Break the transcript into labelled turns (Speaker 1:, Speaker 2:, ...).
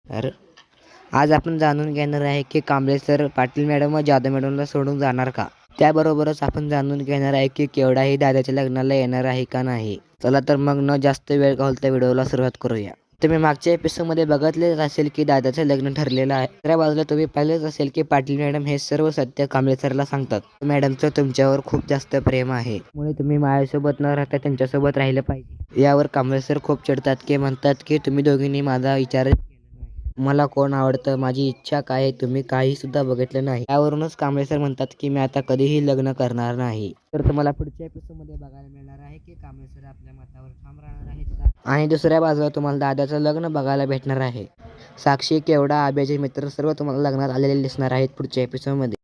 Speaker 1: तर आज आपण जाणून घेणार आहे की कांबळे सर पाटील मॅडम व जाधव मॅडमला सोडून जाणार का? त्याबरोबरच आपण जाणून घेणार आहे की केवढाही दादाच्या लग्नाला येणार आहे का नाही. चला तर मग न जास्त वेळ घालवता व्हिडिओला सुरुवात करूया. तुम्ही मागच्या एपिसोडमध्ये बघितलेच असेल की दादाचं लग्न ठरलेलं आहे. दुसऱ्या बाजूला तुम्ही पाहिलेच असेल की पाटील मॅडम हे सर्व सत्य कांबळे सरला सांगतात. मॅडमचं तुमच्यावर खूप जास्त प्रेम आहे, त्यामुळे तुम्ही माझ्यासोबत न राहता त्यांच्यासोबत राहिलं पाहिजे. यावर कांबळे सर खूप चिडतात की म्हणतात की तुम्ही दोघींनी माझा विचार मला कोण आवडतं, माझी इच्छा काय आहे, तुम्ही काही सुद्धा बघितलं नाही. यावरूनच कांबळे सर म्हणतात की मी आता कधीही लग्न करणार नाही. तर तुम्हाला पुढच्या एपिसोडमध्ये बघायला मिळणार आहे की कांबळे सर आपल्या मतावर ठाम राहणार आहेत का, आणि दुसऱ्या बाजूला तुम्हाला दादाचं लग्न बघायला भेटणार आहे. साक्षी, केवढा, आब्याचे मित्र सर्व तुम्हाला लग्नात आलेले दिसणार आहेत पुढच्या एपिसोडमध्ये.